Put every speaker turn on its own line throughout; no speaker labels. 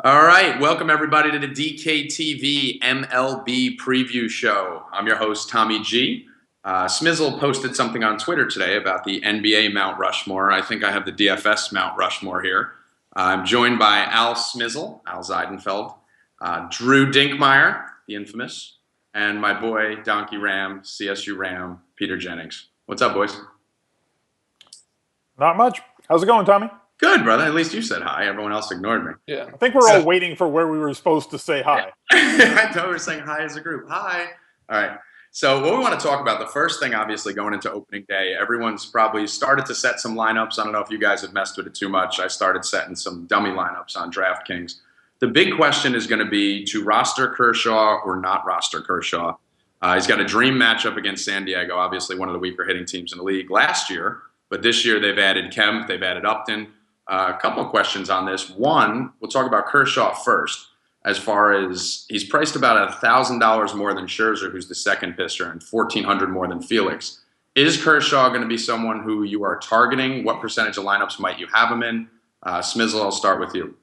All right, welcome everybody to the DKTV MLB preview show. I'm your host, Tommy G. Smizzle posted something on Twitter today about the NBA Mount Rushmore. I think I have the DFS Mount Rushmore here. I'm joined by Al Smizzle, Al Zeidenfeld, Drew Dinkmeyer, the infamous, and my boy, Donkey Ram, CSU Ram, Peter Jennings. What's up, boys?
Not much. How's it going, Tommy?
Good, brother. At least you said hi. Everyone else ignored me.
Yeah. I think we're all waiting for where we were supposed to say hi.
I thought we were saying hi as a group. Hi. All right. So what we want to talk about, the first thing, obviously, going into opening day, everyone's probably started to set some lineups. I don't know if you guys have messed with it too much. I started setting some dummy lineups on DraftKings. The big question is going to be to roster Kershaw or not roster Kershaw. He's got a dream matchup against San Diego, obviously one of the weaker hitting teams in the league last year. But this year they've added Kemp, they've added Upton. A couple of questions on this. One, we'll talk about Kershaw first, as far as he's priced about $1,000 more than Scherzer, who's the second pitcher, and $1,400 more than Felix. Is Kershaw going to be someone who you are targeting? What percentage of lineups might you have him in? Smizzle, I'll start with you.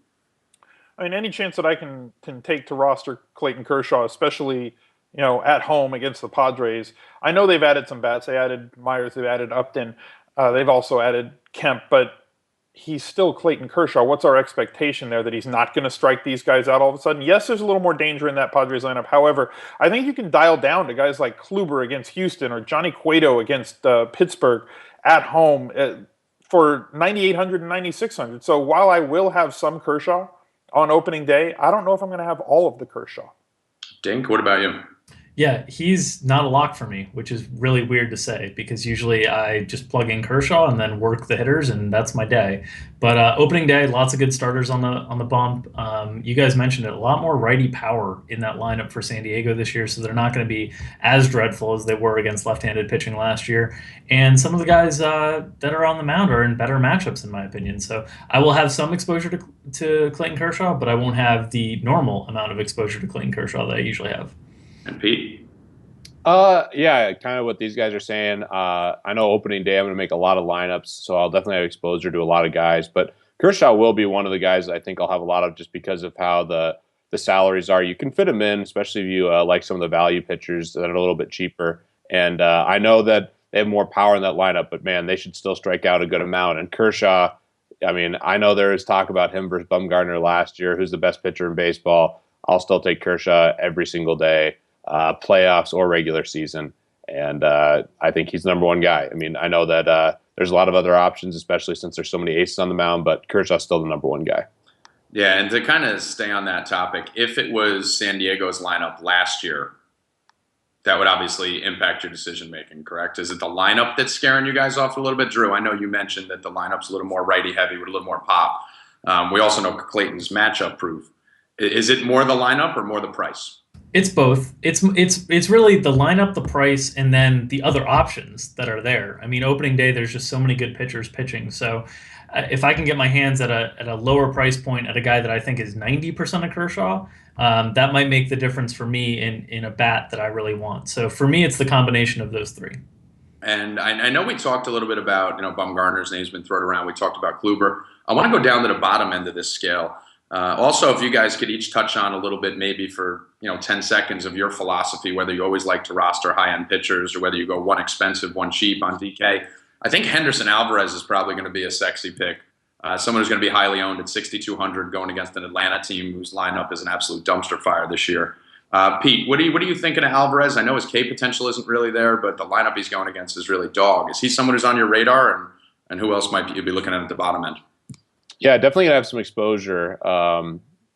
I mean, any chance that I can take to roster Clayton Kershaw, especially at home against the Padres. I know they've added some bats. They added Myers. They've added Upton. They've also added Kemp, but he's still Clayton Kershaw. What's our expectation there that he's not going to strike these guys out all of a sudden? Yes, there's a little more danger in that Padres lineup. However, I think you can dial down to guys like Kluber against Houston or Johnny Cueto against Pittsburgh at home for 9,800 and 9,600. So while I will have some Kershaw on opening day, I don't know if I'm going to have all of the Kershaw.
Dink, what about you?
Yeah, he's not a lock for me, which is really weird to say because usually I just plug in Kershaw and then work the hitters, and that's my day. But opening day, lots of good starters on the bump. You guys mentioned it, a lot more righty power in that lineup for San Diego this year, so they're not going to be as dreadful as they were against left-handed pitching last year. And some of the guys that are on the mound are in better matchups, in my opinion. So I will have some exposure to Clayton Kershaw, but I won't have the normal amount of exposure to Clayton Kershaw that I usually have.
And Pete?
Yeah, kind of what these guys are saying. I know opening day I'm going to make a lot of lineups, so I'll definitely have exposure to a lot of guys. But Kershaw will be one of the guys I think I'll have a lot of just because of how the salaries are. You can fit him in, especially if you like some of the value pitchers that are a little bit cheaper. And I know that they have more power in that lineup, but man, they should still strike out a good amount. And Kershaw, I mean, I know there is talk about him versus Bumgarner last year, who's the best pitcher in baseball. I'll still take Kershaw every single day. Playoffs or regular season, and I think he's the number one guy. I mean, I know that there's a lot of other options, especially since there's so many aces on the mound, but Kershaw's still the number one guy.
Yeah, and to kind of stay on that topic, if it was San Diego's lineup last year, that would obviously impact your decision-making, correct? Is it the lineup that's scaring you guys off a little bit? Drew, I know you mentioned that the lineup's a little more righty-heavy with a little more pop. We also know Clayton's matchup proof. Is it more the lineup or more the price?
It's both. It's really the lineup, the price, and then the other options that are there. I mean, opening day, there's just so many good pitchers pitching. So if I can get my hands at a lower price point at a guy that I think is 90% of Kershaw, that might make the difference for me in a bat that I really want. So for me, it's the combination of those three.
And I know we talked a little bit about, Bumgarner's name's been thrown around. We talked about Kluber. I want to go down to the bottom end of this scale. Also, if you guys could each touch on a little bit, maybe for 10 seconds of your philosophy, whether you always like to roster high-end pitchers or whether you go one expensive, one cheap on DK. I think Henderson Alvarez is probably going to be a sexy pick. Someone who's going to be highly owned at 6,200 going against an Atlanta team whose lineup is an absolute dumpster fire this year. Pete, what are you thinking of Alvarez? I know his K potential isn't really there, but the lineup he's going against is really dog. Is he someone who's on your radar, and who else might you be looking at the bottom end?
Yeah, definitely going to have some exposure.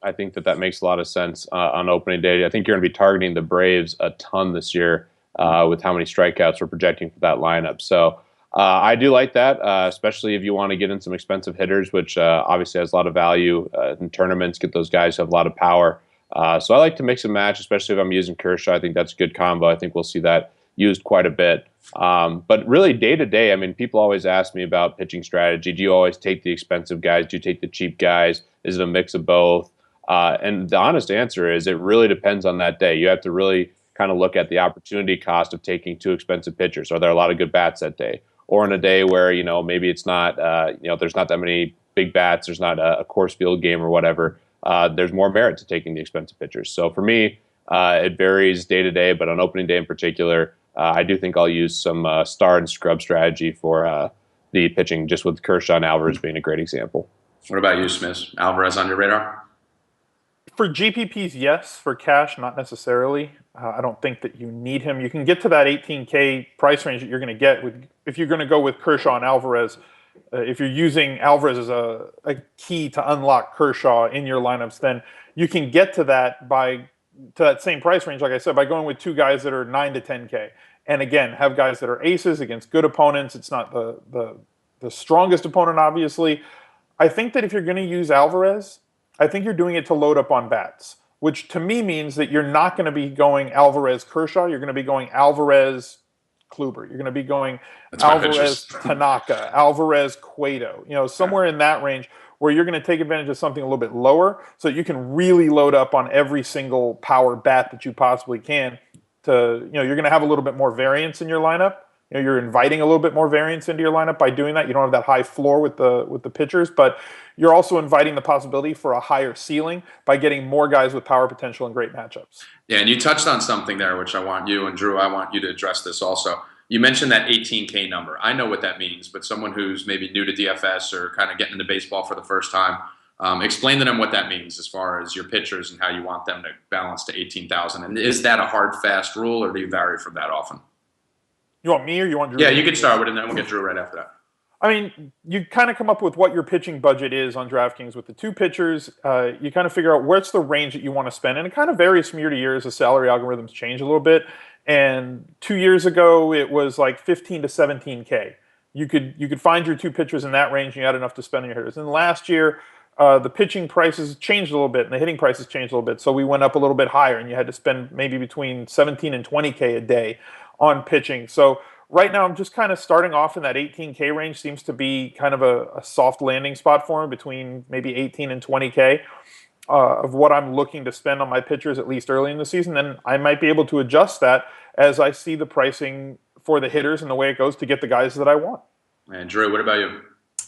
I think that makes a lot of sense on opening day. I think you're going to be targeting the Braves a ton this year with how many strikeouts we're projecting for that lineup. So I do like that, especially if you want to get in some expensive hitters, which obviously has a lot of value in tournaments, get those guys who have a lot of power. So I like to mix and match, especially if I'm using Kershaw. I think that's a good combo. I think we'll see that used quite a bit. But really, day to day, I mean, people always ask me about pitching strategy. Do you always take the expensive guys? Do you take the cheap guys? Is it a mix of both? And the honest answer is it really depends on that day. You have to really kind of look at the opportunity cost of taking two expensive pitchers. Are there a lot of good bats that day? Or in a day where, maybe it's not, there's not that many big bats, there's not a course field game or whatever. there's more merit to taking the expensive pitchers. So for me, it varies day to day, but on opening day in particular, I do think I'll use some star and scrub strategy for the pitching, just with Kershaw and Alvarez being a great example.
What about you, Smith? Alvarez on your radar?
For GPPs, yes. For cash, not necessarily. I don't think that you need him. You can get to that 18K price range that you're going to get if you're going to go with Kershaw and Alvarez. If you're using Alvarez as a key to unlock Kershaw in your lineups, then you can get to that same price range, like I said, by going with two guys that are 9 to 10K. And again, have guys that are aces against good opponents. It's not the strongest opponent, obviously. I think that if you're going to use Alvarez, I think you're doing it to load up on bats, which to me means that you're not going to be going Alvarez Kershaw. You're going to be going Alvarez Kluber. You're going to be going Alvarez Tanaka, Alvarez Cueto, somewhere in that range where you're going to take advantage of something a little bit lower so that you can really load up on every single power bat that you possibly can. You're going to have a little bit more variance in your lineup. You're inviting a little bit more variance into your lineup by doing that. You don't have that high floor with the pitchers, but you're also inviting the possibility for a higher ceiling by getting more guys with power potential and great matchups.
Yeah, and you touched on something there, which I want you, and Drew, I want you to address this also. You mentioned that 18K number. I know what that means, but someone who's maybe new to DFS or kind of getting into baseball for the first time, explain to them what that means as far as your pitchers and how you want them to balance to 18,000. And is that a hard, fast rule, or do you vary from that often?
You want me or you want Drew?
Yeah, you can start with it, and then we'll get Drew right after that.
I mean, you kind of come up with what your pitching budget is on DraftKings with the two pitchers. You kind of figure out what's the range that you want to spend. And it kind of varies from year to year as the salary algorithms change a little bit. And 2 years ago, it was like 15 to 17K. You could find your two pitchers in that range and you had enough to spend on your hitters. And last year, the pitching prices changed a little bit and the hitting prices changed a little bit. So we went up a little bit higher and you had to spend maybe between 17 and 20K a day on pitching. So right now, I'm just kind of starting off in that 18K range. Seems to be kind of a soft landing spot for me between maybe 18 and 20K of what I'm looking to spend on my pitchers, at least early in the season. Then I might be able to adjust that as I see the pricing for the hitters and the way it goes to get the guys that I want.
And Drew, what about you?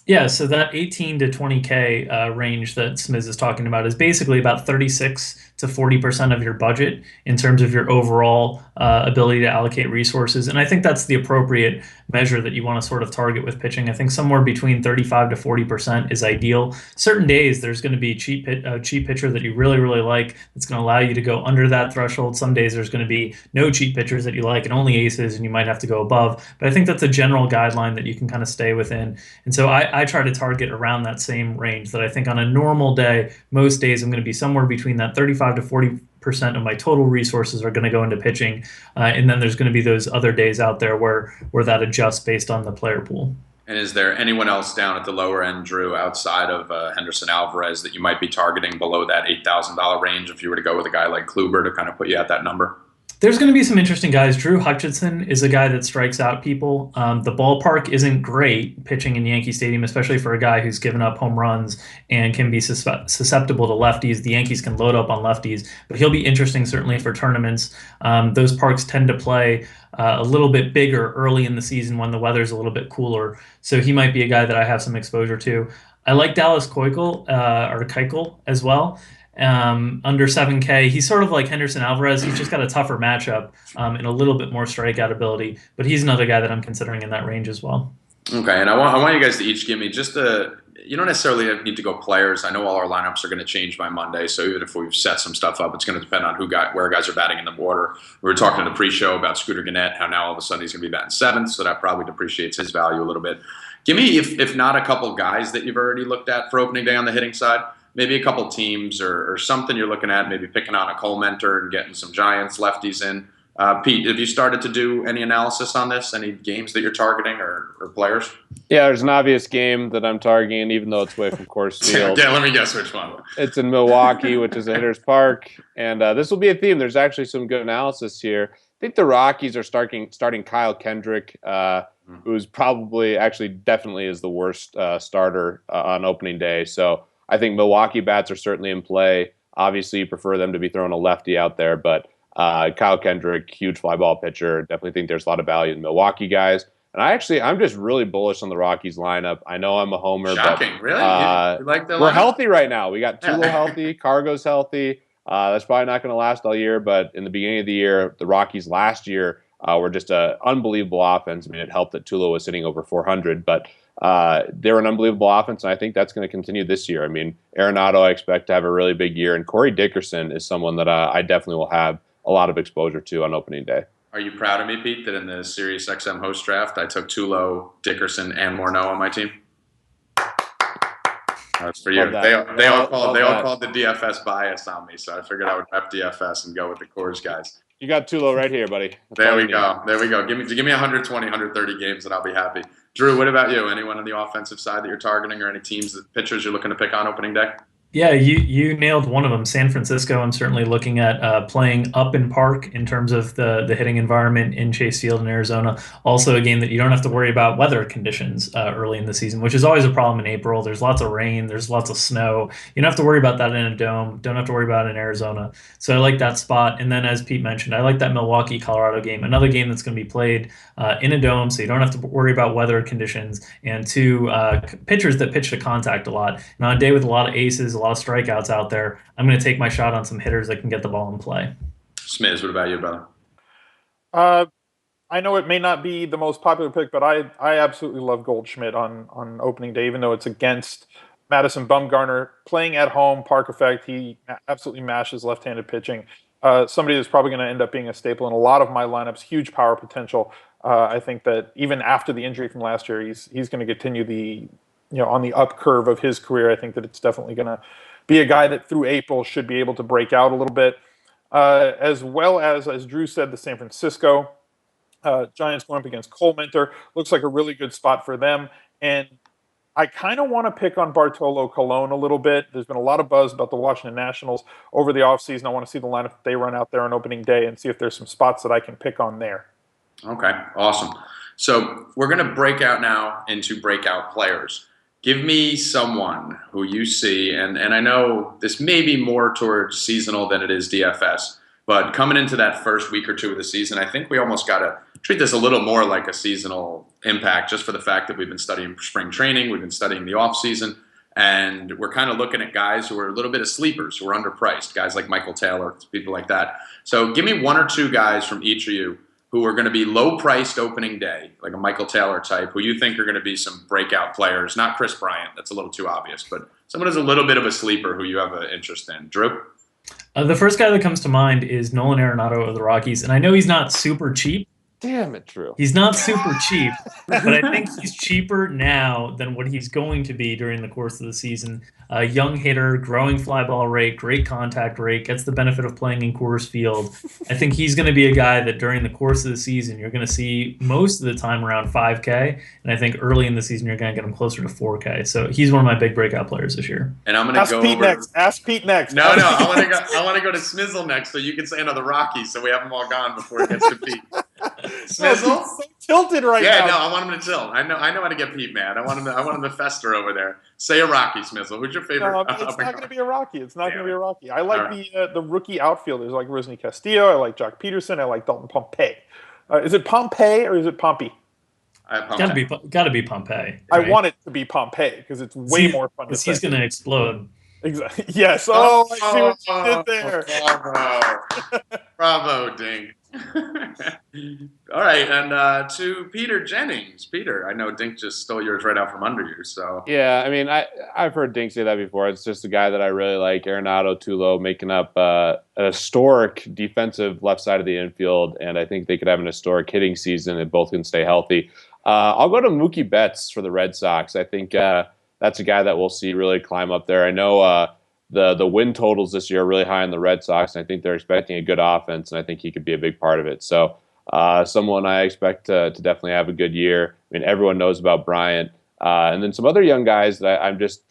Yeah, so that 18 to 20K range that Smiz is talking about is basically about 36 to 40% of your budget in terms of your overall ability to allocate resources. And I think that's the appropriate measure that you want to sort of target with pitching. I think somewhere between 35 to 40% is ideal. Certain days there's going to be a cheap pitcher that you really, really like that's going to allow you to go under that threshold. Some days there's going to be no cheap pitchers that you like and only aces, and you might have to go above. But I think that's a general guideline that you can kind of stay within. And so I try to target around that same range that I think on a normal day, most days I'm going to be somewhere between that 35 to 40% of my total resources are going to go into pitching. And then there's going to be those other days out there where that adjusts based on the player pool.
And is there anyone else down at the lower end, Drew, outside of Henderson Alvarez that you might be targeting below that $8,000 range if you were to go with a guy like Kluber to kind of put you at that number?
There's going to be some interesting guys. Drew Hutchinson is a guy that strikes out people. The ballpark isn't great pitching in Yankee Stadium, especially for a guy who's given up home runs and can be susceptible to lefties. The Yankees can load up on lefties, but he'll be interesting certainly for tournaments. Those parks tend to play a little bit bigger early in the season when the weather's a little bit cooler. So he might be a guy that I have some exposure to. I like Dallas Keuchel as well. Under 7K, he's sort of like Henderson Alvarez. He's just got a tougher matchup and a little bit more strikeout ability, but he's another guy that I'm considering in that range as well.
Okay, and I want you guys to each give me just you don't necessarily need to go players. I know all our lineups are going to change by Monday, so even if we've set some stuff up, it's going to depend on where guys are batting in the order. We were talking in the pre-show about Scooter Gennett, how now all of a sudden he's going to be batting seventh, so that probably depreciates his value a little bit. Give me, if not a couple guys that you've already looked at for opening day on the hitting side, maybe a couple teams or something you're looking at, maybe picking on a Cole Mentor and getting some Giants lefties in. Pete, have you started to do any analysis on this? Any games that you're targeting or players?
Yeah, there's an obvious game that I'm targeting, even though it's away from Coors Field.
Yeah, let me guess which one.
It's in Milwaukee, which is a hitter's park. And this will be a theme. There's actually some good analysis here. I think the Rockies are starting Kyle Kendrick, who's definitely is the worst starter on opening day. So I think Milwaukee bats are certainly in play. Obviously, you prefer them to be throwing a lefty out there, but Kyle Kendrick, huge fly ball pitcher. Definitely think there's a lot of value in Milwaukee guys. And I'm just really bullish on the Rockies lineup. I know I'm a homer,
Shocking,
but
really? You like the
we're
lineup?
healthy right now. We got Tulo
Yeah.
healthy, Cargo's healthy. That's probably not going to last all year, but in the beginning of the year, the Rockies last year were just an unbelievable offense. I mean, it helped that Tulo was sitting over 400, but they were an unbelievable offense, and I think that's going to continue this year. I mean, Arenado, I expect to have a really big year, and Corey Dickerson is someone that I definitely will have a lot of exposure to on opening day.
Are you proud of me, Pete, that in the Sirius XM host draft, I took Tulo, Dickerson, and Morneau on my team? That's for you. They all called the DFS bias on me, so I figured I would rep DFS and go with the Coors guys.
You got Tulo right here, buddy.
There we go. Give me 120, 130 games, and I'll be happy. Drew, what about you? Anyone on the offensive side that you're targeting, or any teams, pitchers you're looking to pick on opening day?
Yeah, you nailed one of them. San Francisco, I'm certainly looking at playing up in park in terms of the hitting environment in Chase Field in Arizona. Also a game that you don't have to worry about weather conditions early in the season, which is always a problem in April. There's lots of rain. There's lots of snow. You don't have to worry about that in a dome. Don't have to worry about it in Arizona. So I like that spot. And then as Pete mentioned, I like that Milwaukee-Colorado game. Another game that's going to be played in a dome, so you don't have to worry about weather conditions. And two pitchers that pitch to contact a lot. And on a day with a lot of aces, a lot of strikeouts out there, I'm going to take my shot on some hitters that can get the ball in play.
Smiz, what about you, brother?
I know it may not be the most popular pick, but I absolutely love Goldschmidt on opening day, even though it's against Madison Bumgarner. Playing at home, park effect, he absolutely mashes left-handed pitching. Somebody that's probably going to end up being a staple in a lot of my lineups, huge power potential. I think that even after the injury from last year, he's going to continue on the up curve of his career. I think that it's definitely going to be a guy that through April should be able to break out a little bit. As well as Drew said, the San Francisco Giants going up against Cole Mentor. Looks like a really good spot for them. And I kind of want to pick on Bartolo Colon a little bit. There's been a lot of buzz about the Washington Nationals over the offseason. I want to see the lineup that they run out there on opening day and see if there's some spots that I can pick on there.
Okay, awesome. So we're going to break out now into breakout players. Give me someone who you see, and I know this may be more towards seasonal than it is DFS, but coming into that first week or two of the season, I think we almost got to treat this a little more like a seasonal impact, just for the fact that we've been studying spring training, we've been studying the offseason, and we're kind of looking at guys who are a little bit of sleepers, who are underpriced, guys like Michael Taylor, people like that. So give me one or two guys from each of you who are going to be low-priced opening day, like a Michael Taylor type, who you think are going to be some breakout players. Not Chris Bryant, that's a little too obvious, but someone who's a little bit of a sleeper who you have an interest in. Drew?
The first guy that comes to mind is Nolan Arenado of the Rockies, and I know he's not super cheap.
Damn it, Drew.
He's not super cheap, but I think he's cheaper now than what he's going to be during the course of the season. A young hitter, growing fly ball rate, great contact rate, gets the benefit of playing in Coors Field. I think he's going to be a guy that during the course of the season, you're going to see most of the time around 5K, and I think early in the season, you're going to get him closer to 4K. So he's one of my big breakout players this year.
And I'm going to go
Pete
over...
next. Ask Pete next.
No, I want to go to Smizzle next, so you can say another Rockies, so we have them all gone before it gets to Pete. Smizzle?
So tilted right now.
Yeah, no, I want him to tilt. I know how to get Pete mad. I want him to fester over there. Say a Rocky, Smizzle. Who's your favorite?
No, it's not going to be a Rocky. It's not going to be a Rocky. I like the rookie outfielders, like Rusney Castillo. I like Jock Peterson. I like Dalton Pompey. Is it Pompey or is it Pompey?
Got to be Pompey. Right?
I want it to be Pompey because it's way more fun to say.
He's going to explode.
Exactly. Yes. Oh, I see what you did there.
Bravo, Dink. All right, and to Peter Jennings. Peter, I know Dink just stole yours right out from under you. So
yeah, I mean, I've heard Dink say that before. It's just a guy that I really like, Arenado, Tulo, making up an historic defensive left side of the infield, and I think they could have an historic hitting season if both can stay healthy. I'll go to Mookie Betts for the Red Sox. I think that's a guy that we'll see really climb up there. I know the win totals this year are really high on the Red Sox, and I think they're expecting a good offense, and I think he could be a big part of it. So someone I expect to definitely have a good year. I mean, everyone knows about Bryant. And then some other young guys that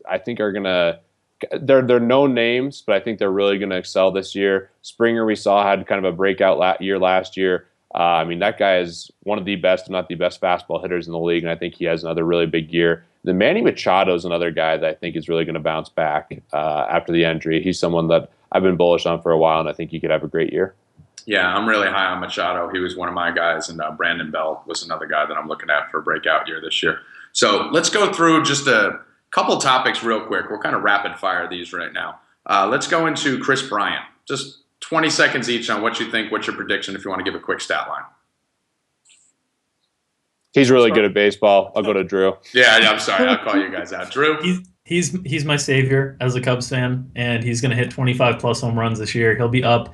I think are going to – they're known names, but I think they're really going to excel this year. Springer, we saw, had kind of a breakout year last year. I mean, that guy is one of the best, if not the best, fastball hitters in the league, and I think he has another really big year. Then Manny Machado is another guy that I think is really going to bounce back after the injury. He's someone that I've been bullish on for a while, and I think he could have a great year.
Yeah, I'm really high on Machado. He was one of my guys, and Brandon Bell was another guy that I'm looking at for a breakout year this year. So let's go through just a couple topics real quick. We'll kind of rapid fire these right now. Let's go into Chris Bryant. Just 20 seconds each on what you think, what's your prediction if you want to give a quick stat line.
He's really good at baseball. I'll go to Drew.
Yeah, I'm sorry. I'll call you guys out. Drew?
He's my savior as a Cubs fan, and he's going to hit 25-plus home runs this year. He'll be up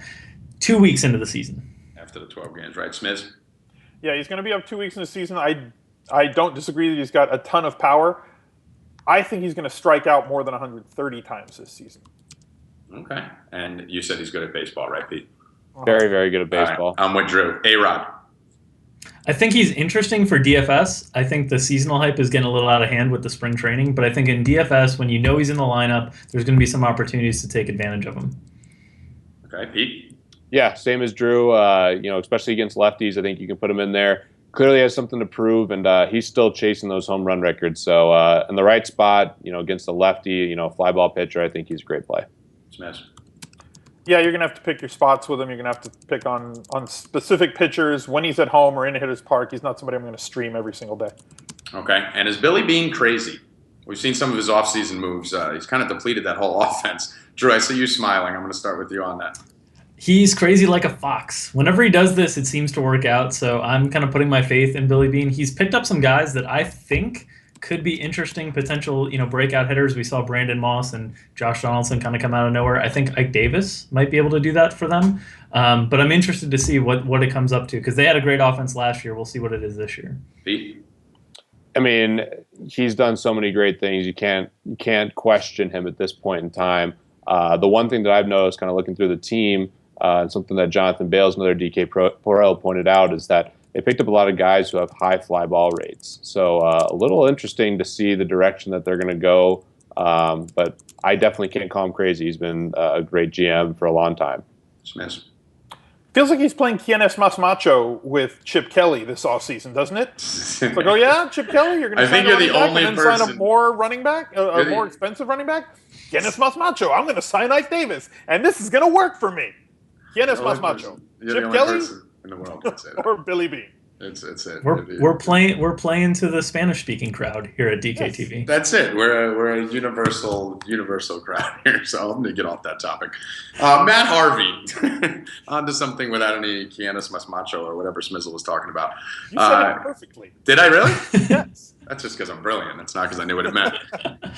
2 weeks into the season.
After the 12 games, right, Smiz?
Yeah, he's going to be up 2 weeks in the season. I don't disagree that he's got a ton of power. I think he's going to strike out more than 130 times this season.
Okay. And you said he's good at baseball, right, Pete?
Very, very good at baseball.
Right, I'm with Drew. A-Rod.
I think he's interesting for DFS. I think the seasonal hype is getting a little out of hand with the spring training, but I think in DFS, when you know he's in the lineup, there's going to be some opportunities to take advantage of him.
Okay, Pete?
Yeah, same as Drew. Especially against lefties, I think you can put him in there. Clearly has something to prove, and he's still chasing those home run records. So in the right spot, against a lefty, fly ball pitcher, I think he's a great play.
Smash.
Yeah, you're going to have to pick your spots with him. You're going to have to pick on specific pitchers when he's at home or in a hitter's park. He's not somebody I'm going to stream every single day.
Okay. And is Billy Beane crazy? We've seen some of his offseason moves. He's kind of depleted that whole offense. Drew, I see you smiling. I'm going to start with you on that.
He's crazy like a fox. Whenever he does this, it seems to work out. So I'm kind of putting my faith in Billy Beane. He's picked up some guys that I think could be interesting potential, breakout hitters. We saw Brandon Moss and Josh Donaldson kind of come out of nowhere. I think Ike Davis might be able to do that for them. But I'm interested to see what it comes up to because they had a great offense last year. We'll see what it is this year.
Pete?
I mean, he's done so many great things. You can't question him at this point in time. The one thing that I've noticed kind of looking through the team, and something that Jonathan Bales, another DK Porel, pointed out is that they picked up a lot of guys who have high fly ball rates. So a little interesting to see the direction that they're going to go. But I definitely can't call him crazy. He's been a great GM for a long time.
Smash.
Feels like he's playing Quienes Mas Macho with Chip Kelly this offseason, doesn't it? It's like, oh yeah, Chip Kelly, you're going to sign a running back and then sign a more running back, a more expensive running back? Quienes Mas Macho, I'm going to sign Ike Davis, and this is going to work for me. Quienes Mas Macho. Chip Kelly
in the world can say that.
or Billy Beane.
It's it.
We're playing to the Spanish speaking crowd here at DKTV.
Yes, that's it. We're a universal crowd here. So I'm gonna get off that topic. Matt Harvey, on to something without any Quienes Mas Macho or whatever Smizzle was talking about.
You said it perfectly.
Did I really?
Yes.
That's just because I'm brilliant. It's not because I knew what it meant.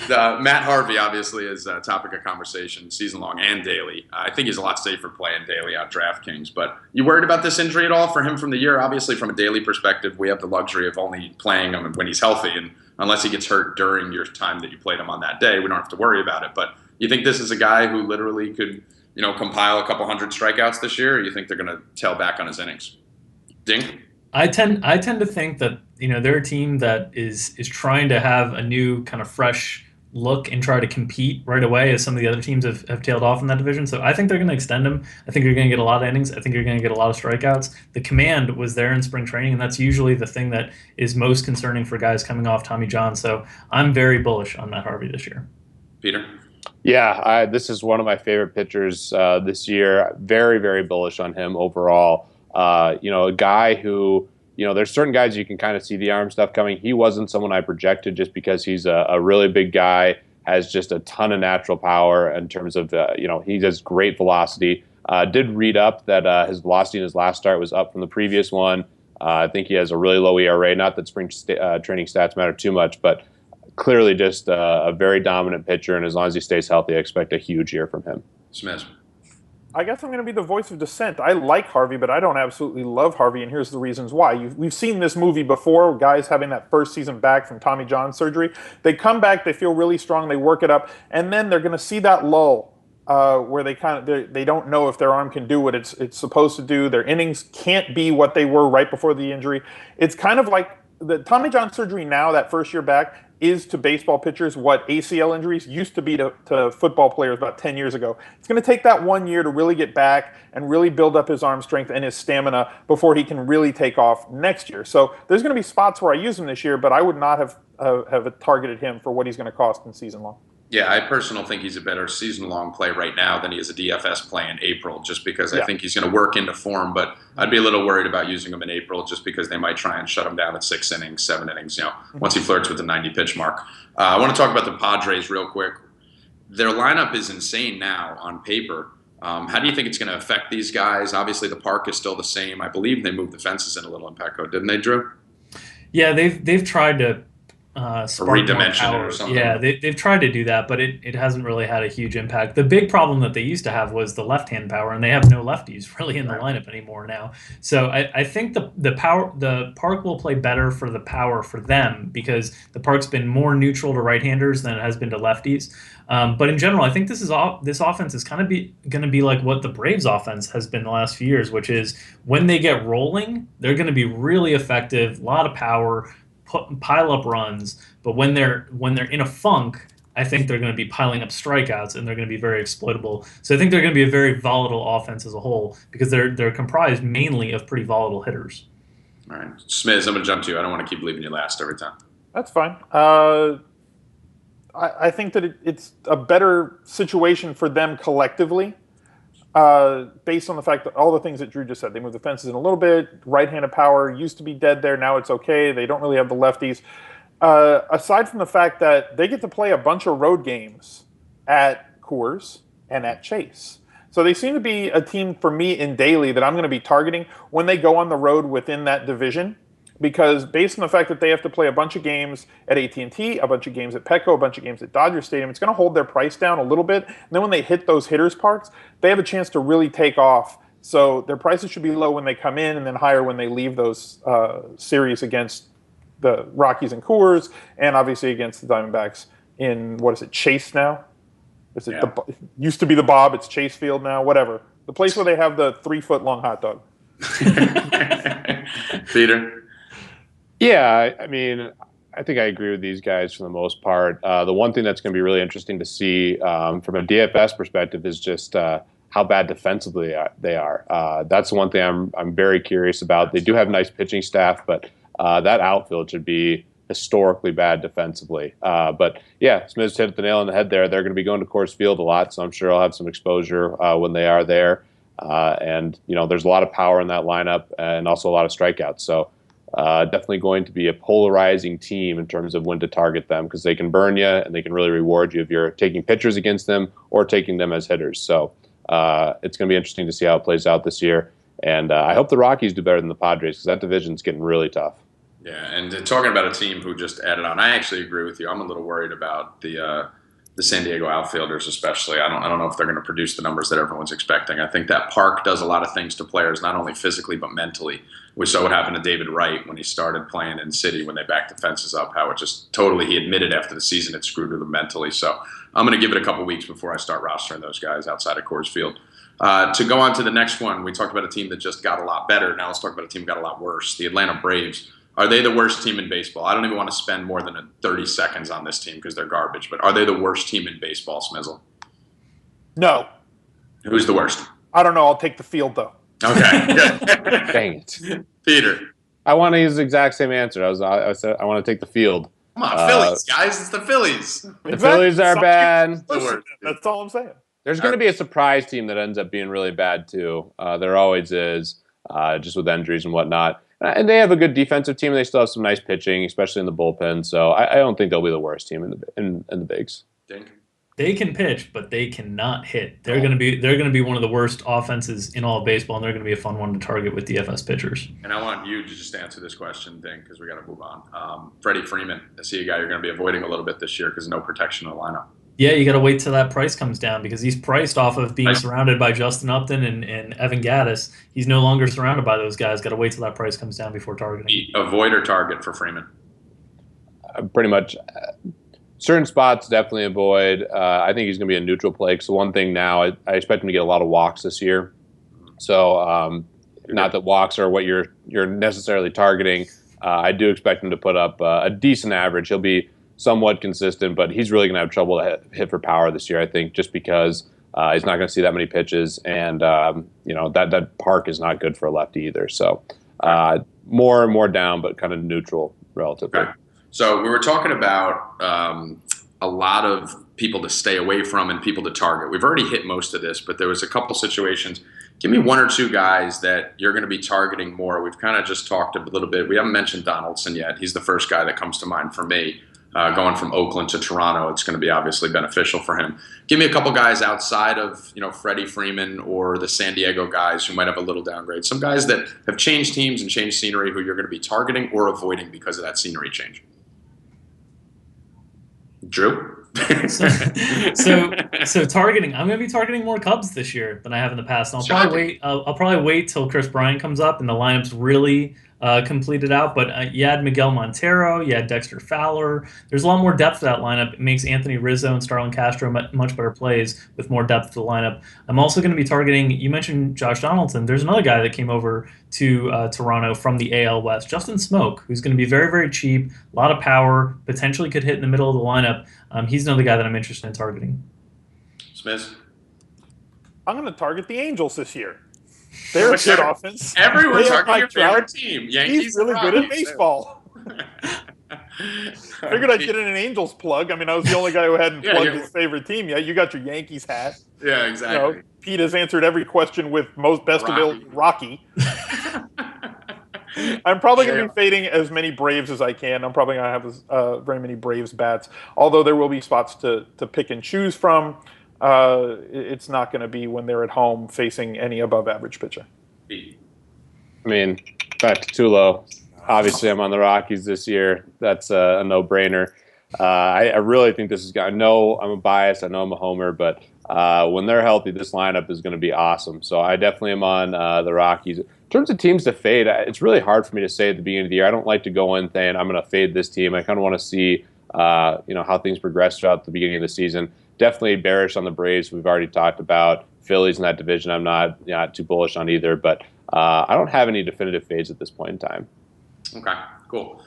Matt Harvey, obviously, is a topic of conversation season long and daily. I think he's a lot safer playing daily on DraftKings. But you worried about this injury at all for him from the year? Obviously, from a daily perspective, we have the luxury of only playing him when he's healthy. And unless he gets hurt during your time that you played him on that day, we don't have to worry about it. But you think this is a guy who literally could, compile a couple hundred strikeouts this year? Or you think they're going to tail back on his innings? Ding?
I tend to think that they're a team that is trying to have a new kind of fresh look and try to compete right away as some of the other teams have tailed off in that division. So I think they're going to extend him. I think you're going to get a lot of innings. I think you're going to get a lot of strikeouts. The command was there in spring training, and that's usually the thing that is most concerning for guys coming off Tommy John. So I'm very bullish on Matt Harvey this year.
Peter?
Yeah, this is one of my favorite pitchers this year. Very, very bullish on him overall. A guy who, there's certain guys you can kind of see the arm stuff coming. He wasn't someone I projected just because he's a really big guy, has just a ton of natural power in terms of, he has great velocity. Did read up that his velocity in his last start was up from the previous one. I think he has a really low ERA. Not that spring training stats matter too much, but clearly just a very dominant pitcher. And as long as he stays healthy, I expect a huge year from him.
Smith.
I guess I'm going to be the voice of dissent. I like Harvey, but I don't absolutely love Harvey, and here's the reasons why. We've seen this movie before, guys having that first season back from Tommy John surgery. They come back, they feel really strong, they work it up, and then they're going to see that lull where they don't know if their arm can do what it's supposed to do. Their innings can't be what they were right before the injury. It's kind of like the Tommy John surgery now, that first year back, is to baseball pitchers what ACL injuries used to be to football players about 10 years ago. It's going to take that 1 year to really get back and really build up his arm strength and his stamina before he can really take off next year. So there's going to be spots where I use him this year, but I would not have targeted him for what he's going to cost in season long.
Yeah, I personally think he's a better season-long play right now than he is a DFS play in April, just because I think he's going to work into form. But I'd be a little worried about using him in April, just because they might try and shut him down at 6 innings, 7 innings. Once he flirts with the 90-pitch mark. I want to talk about the Padres real quick. Their lineup is insane now on paper. How do you think it's going to affect these guys? Obviously, the park is still the same. I believe they moved the fences in a little in Petco, didn't they, Drew?
Yeah, they've tried to spark more power.
Or something.
Yeah, they've tried to do that, but it hasn't really had a huge impact. The big problem that they used to have was the left-hand power, and they have no lefties really in the lineup anymore now. So I think the park will play better for the power for them, because the park's been more neutral to right-handers than it has been to lefties. But in general, I think this offense is kind of going to be like what the Braves offense has been the last few years, which is when they get rolling, they're going to be really effective, a lot of power, pile up runs. But when they're in a funk, I think they're going to be piling up strikeouts, and they're going to be very exploitable. So I think they're going to be a very volatile offense as a whole, because they're comprised mainly of pretty volatile hitters.
All right, Smiz, I'm going to jump to you. I don't want to keep leaving you last every time.
That's fine. I think that it's a better situation for them collectively, based on the fact that all the things that Drew just said. They moved the fences in a little bit. Right-handed power used to be dead there. Now it's okay. They don't really have the lefties. Aside from the fact that they get to play a bunch of road games at Coors and at Chase. So they seem to be a team for me in daily that I'm going to be targeting when they go on the road within that division. Because based on the fact that they have to play a bunch of games at AT&T, a bunch of games at Petco, a bunch of games at Dodger Stadium, it's going to hold their price down a little bit. And then when they hit those hitters parks, they have a chance to really take off. So their prices should be low when they come in, and then higher when they leave those series against the Rockies and Coors, and obviously against the Diamondbacks in, what is it, Chase now? Is it used to be the Bob, it's Chase Field now, whatever. The place where they have the 3-foot-long hot dog.
Peter?
Yeah, I mean, I think I agree with these guys for the most part. The one thing that's going to be really interesting to see from a DFS perspective is just how bad defensively they are. That's the one thing I'm very curious about. They do have a nice pitching staff, but that outfield should be historically bad defensively. But yeah, Smith hit the nail on the head there. They're going to be going to Coors Field a lot, so I'm sure I'll have some exposure when they are there. And there's a lot of power in that lineup, and also a lot of strikeouts. So. Definitely going to be a polarizing team in terms of when to target them, because they can burn you and they can really reward you if you're taking pitchers against them or taking them as hitters. So it's going to be interesting to see how it plays out this year. And I hope the Rockies do better than the Padres, because that division's getting really tough.
Yeah, and talking about a team who just added on, I actually agree with you. I'm a little worried about the San Diego outfielders, especially. I don't know if they're going to produce the numbers that everyone's expecting. I think that park does a lot of things to players, not only physically but mentally. We saw what happened to David Wright when he started playing in City, when they backed the fences up, how it just totally, he admitted after the season it screwed with him mentally. So I'm going to give it a couple weeks before I start rostering those guys outside of Coors Field. To go on to the next one, we talked about a team that just got a lot better. Now let's talk about a team that got a lot worse, the Atlanta Braves. Are they the worst team in baseball? I don't even want to spend more than 30 seconds on this team because they're garbage, but are they the worst team in baseball, Smizzle?
No.
Who's the worst?
I don't know. I'll take the field, though.
Okay.
Dang it.
Peter.
I want to use the exact same answer. I said I want to take the field.
Come on, Phillies, guys. It's the Phillies.
The Phillies are bad.
That's all I'm saying.
There's going to be a surprise team that ends up being really bad, too. There always is, just with injuries and whatnot. And they have a good defensive team. They still have some nice pitching, especially in the bullpen. So I don't think they'll be the worst team in the bigs.
Dink.
They can pitch, but they cannot hit. They're going to be one of the worst offenses in all of baseball, and they're going to be a fun one to target with DFS pitchers.
And I want you to just answer this question, Dink, because we got to move on. Freddie Freeman, I see a guy you're going to be avoiding a little bit this year because no protection in the lineup.
Yeah, you got to wait till that price comes down, because he's priced off of being surrounded by Justin Upton and Evan Gattis. He's no longer surrounded by those guys. Got to wait till that price comes down before targeting.
Avoid or target for Freeman?
Pretty much. Certain spots definitely avoid. I think he's going to be a neutral play. So one thing now, I expect him to get a lot of walks this year. So not that walks are what you're necessarily targeting. I do expect him to put up a decent average. He'll be somewhat consistent, but he's really going to have trouble to hit for power this year, I think, just because he's not going to see that many pitches, and that park is not good for a lefty either. So more and more down, but kind of neutral relatively.
Okay. So we were talking about a lot of people to stay away from and people to target? We've already hit most of this, but there was a couple situations. Give me one or two guys that you're going to be targeting more. We've kind of just talked a little bit. We haven't mentioned Donaldson yet. He's the first guy that comes to mind for me. Going from Oakland to Toronto, it's going to be obviously beneficial for him. Give me a couple guys outside of, Freddie Freeman or the San Diego guys who might have a little downgrade. Some guys that have changed teams and changed scenery who you're going to be targeting or avoiding because of that scenery change. Drew?
so targeting. I'm going to be targeting more Cubs this year than I have in the past. And I'll probably wait till Chris Bryant comes up and the lineup's really completed out. But you had Miguel Montero, you had Dexter Fowler. There's a lot more depth to that lineup. It makes Anthony Rizzo and Starlin Castro much better plays with more depth to the lineup. I'm also going to be targeting. You mentioned Josh Donaldson. There's another guy that came over to Toronto from the AL West, Justin Smoke, who's going to be very, very cheap, a lot of power, potentially could hit in the middle of the lineup. He's another guy that I'm interested in targeting.
Smith?
I'm going to target the Angels this year. They're a good offense.
Everyone's targeting your favorite team. Yankees.
He's really good at baseball. Figured I'd get in an Angels plug. I mean, I was the only guy who hadn't plugged his favorite team yet. You got your Yankees hat.
Yeah, exactly.
Pete has answered every question with most best ability, Rocky. I'm probably going to be fading as many Braves as I can. I'm probably going to have very many Braves bats, although there will be spots to pick and choose from. It's not going to be when they're at home facing any above-average pitcher.
I mean, back to Tulo. Obviously, I'm on the Rockies this year. That's a no-brainer. I really think this is going to – I know I'm a bias. I know I'm a homer, but when they're healthy, this lineup is going to be awesome. So I definitely am on the Rockies. In terms of teams to fade, it's really hard for me to say at the beginning of the year. I don't like to go in saying I'm going to fade this team. I kind of want to see how things progress throughout the beginning of the season. Definitely bearish on the Braves. We've already talked about Phillies in that division. I'm not too bullish on either, but I don't have any definitive fades at this point in time.
Okay, cool.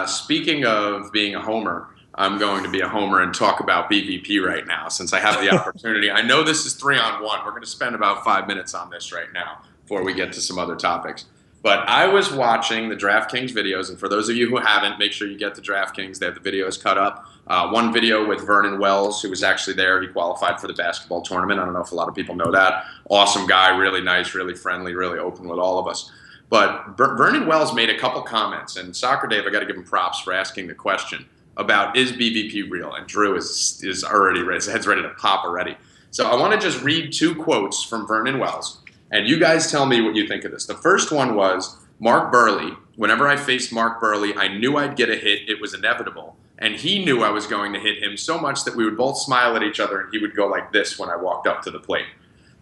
Speaking of being a homer, I'm going to be a homer and talk about BVP right now since I have the opportunity. I know this is 3-on-1. We're going to spend about 5 minutes on this right now before we get to some other topics. But I was watching the DraftKings videos, and for those of you who haven't, make sure you get the DraftKings. They have the videos cut up. One video with Vernon Wells, who was actually there. He qualified for the basketball tournament. I don't know if a lot of people know that. Awesome guy, really nice, really friendly, really open with all of us. But Vernon Wells made a couple comments, and Soccer Dave, I got to give him props for asking the question about is BVP real? And Drew is already ready. His head's ready to pop already. So I want to just read two quotes from Vernon Wells, and you guys tell me what you think of this. The first one was Mark Burley. Whenever I faced Mark Burley, I knew I'd get a hit. It was inevitable. And he knew I was going to hit him so much that we would both smile at each other, and he would go like this when I walked up to the plate.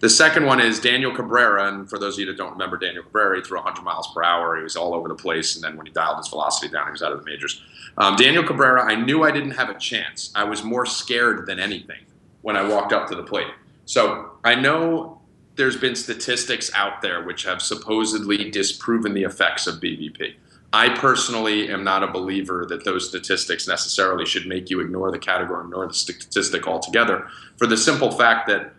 The second one is Daniel Cabrera, and for those of you that don't remember Daniel Cabrera, he threw 100 miles per hour. He was all over the place, and then when he dialed his velocity down, he was out of the majors. Daniel Cabrera, I knew I didn't have a chance. I was more scared than anything when I walked up to the plate. So I know there's been statistics out there which have supposedly disproven the effects of BVP. I personally am not a believer that those statistics necessarily should make you ignore the category, ignore the statistic altogether, for the simple fact that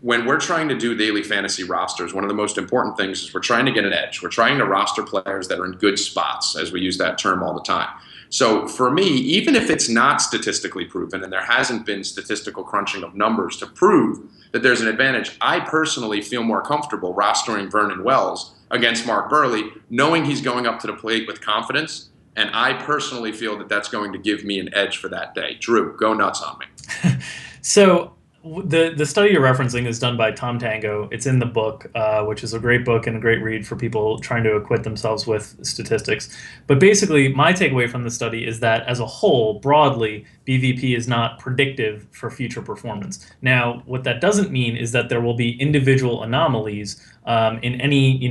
when we're trying to do daily fantasy rosters, one of the most important things is we're trying to get an edge. We're trying to roster players that are in good spots, as we use that term all the time. So for me, even if it's not statistically proven and there hasn't been statistical crunching of numbers to prove that there's an advantage, I personally feel more comfortable rostering Vernon Wells against Mark Burley, knowing he's going up to the plate with confidence, and I personally feel that that's going to give me an edge for that day. Drew, go nuts on me.
So the study you're referencing is done by Tom Tango. It's in the book, which is a great book and a great read for people trying to acquit themselves with statistics. But basically, my takeaway from the study is that as a whole, broadly, BVP is not predictive for future performance. Now, what that doesn't mean is that there will be individual anomalies in any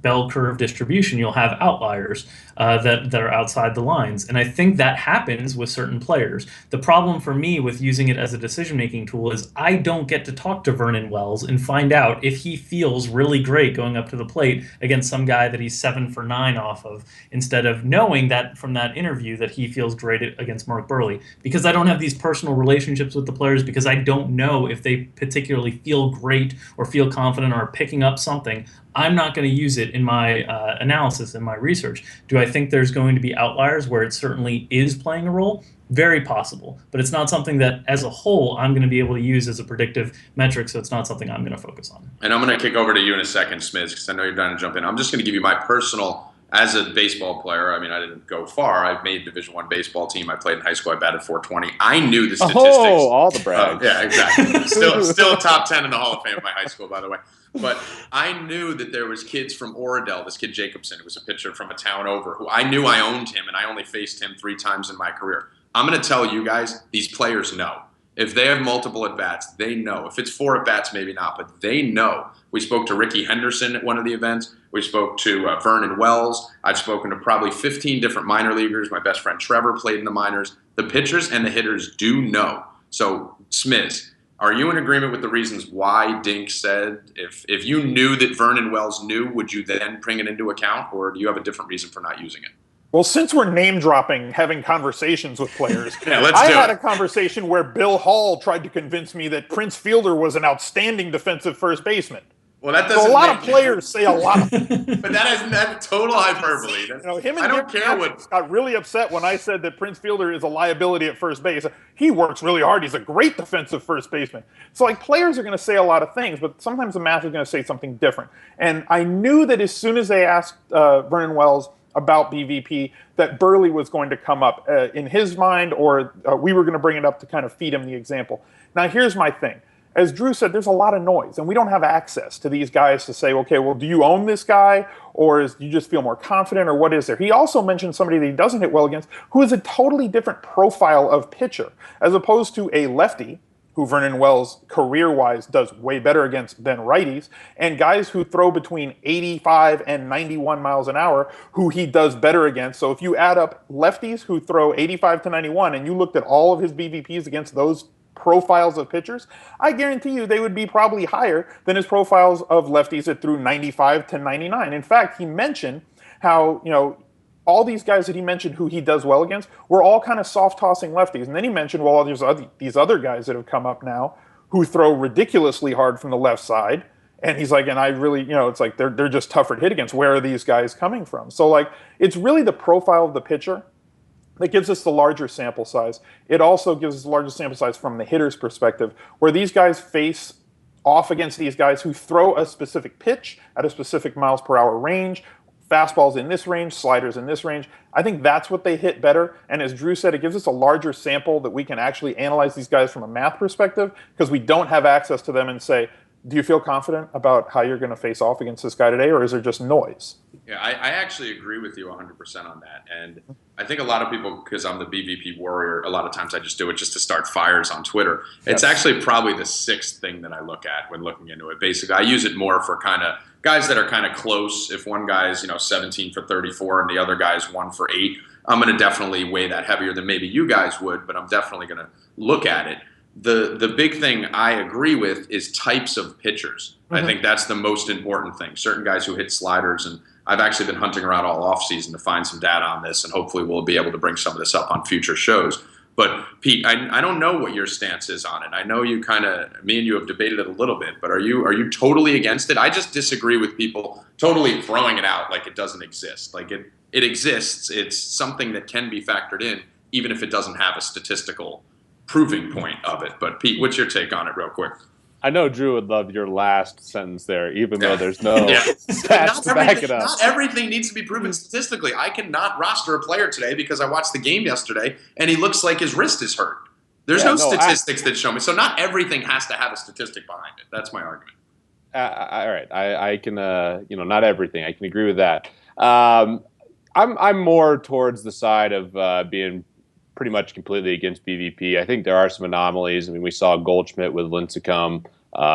bell curve distribution. You'll have outliers that are outside the lines, and I think that happens with certain players. The problem for me with using it as a decision-making tool is I don't get to talk to Vernon Wells and find out if he feels really great going up to the plate against some guy that he's 7 for 9 off of, instead of knowing that from that interview that he feels great against Mark Burley. Because I don't have these personal relationships with the players, because I don't know if they particularly feel great or feel confident or are picking up something, I'm not going to use it in my analysis and my research. Do I think there's going to be outliers where it certainly is playing a role? Very possible, but it's not something that, as a whole, I'm going to be able to use as a predictive metric. So it's not something I'm going to focus on.
And I'm going to kick over to you in a second, Smiz, because I know you're trying to jump in. I'm just going to give you my personal, as a baseball player. I mean, I didn't go far. I made Division I baseball team. I played in high school. I batted .420. I knew the statistics.
Oh, all the brags.
Yeah, exactly. Still top 10 in the Hall of Fame of my high school, by the way. But I knew that there was kids from Oradell, this kid Jacobson, who was a pitcher from a town over, who I knew I owned him, and I only faced him 3 times in my career. I'm going to tell you guys, these players know. If they have multiple at-bats, they know. If it's 4 at-bats, maybe not, but they know. We spoke to Ricky Henderson at one of the events. We spoke to Vernon Wells. I've spoken to probably 15 different minor leaguers. My best friend Trevor played in the minors. The pitchers and the hitters do know. So, Smiz, are you in agreement with the reasons why Dink said if you knew that Vernon Wells knew, would you then bring it into account, or do you have a different reason for not using it?
Well, since we're name dropping, having conversations with players,
Yeah,
I had a conversation where Bill Hall tried to convince me that Prince Fielder was an outstanding defensive first baseman.
Well, that doesn't.
So a lot of players say a lot.
But that's total hyperbole.
Him and
I don't
Dick
care what.
got really upset when I said that Prince Fielder is a liability at first base. He works really hard. He's a great defensive first baseman. So, like, players are going to say a lot of things, but sometimes the math is going to say something different. And I knew that as soon as they asked Vernon Wells about BVP, that Burley was going to come up in his mind, or we were going to bring it up to kind of feed him the example. Now, here's my thing. As Drew said, there's a lot of noise, and we don't have access to these guys to say, okay, well, do you own this guy, or do you just feel more confident, or what is there? He also mentioned somebody that he doesn't hit well against, who is a totally different profile of pitcher, as opposed to a lefty, who Vernon Wells career-wise does way better against than righties, and guys who throw between 85 and 91 miles an hour, who he does better against. So if you add up lefties who throw 85 to 91, and you looked at all of his BVPs against those profiles of pitchers, I guarantee you they would be probably higher than his profiles of lefties that threw 95 to 99. In fact, he mentioned how, all these guys that he mentioned who he does well against were all kind of soft-tossing lefties. And then he mentioned, well, there's these other guys that have come up now who throw ridiculously hard from the left side. And he's like, and I really, it's like they're just tougher to hit against. Where are these guys coming from? So, like, it's really the profile of the pitcher that gives us the larger sample size. It also gives us the largest sample size from the hitter's perspective, where these guys face off against these guys who throw a specific pitch at a specific miles per hour range, fastballs in this range, sliders in this range. I think that's what they hit better. And as Drew said, it gives us a larger sample that we can actually analyze these guys from a math perspective, because we don't have access to them and say, do you feel confident about how you're going to face off against this guy today, or is there just noise?
Yeah, I actually agree with you 100% on that. And I think a lot of people, because I'm the BVP warrior, a lot of times I just do it just to start fires on Twitter. It's actually probably the 6th thing that I look at when looking into it. Basically, I use it more for kind of guys that are kind of close. If one guy's 17 for 34 and the other guy's 1 for 8, I'm going to definitely weigh that heavier than maybe you guys would, but I'm definitely going to look at it. The big thing I agree with is types of pitchers. I think that's the most important thing. Certain guys who hit sliders, and I've actually been hunting around all offseason to find some data on this, and hopefully we'll be able to bring some of this up on future shows. But Pete, I don't know what your stance is on it. I know you me and you have debated it a little bit, but are you totally against it? I just disagree with people totally throwing it out like it doesn't exist. Like it exists. It's something that can be factored in, even if it doesn't have a statistical proving point of it. But Pete, what's your take on it real quick?
I know Drew would love your last sentence there, even though there's no stats to back it up.
Not everything needs to be proven statistically. I cannot roster a player today because I watched the game yesterday and he looks like his wrist is hurt. There's no statistics that show me. So not everything has to have a statistic behind it. That's my argument.
All right, I can, not everything. I can agree with that. I'm more towards the side of being pretty much completely against BVP. I think there are some anomalies. I mean, we saw Goldschmidt with Lincecum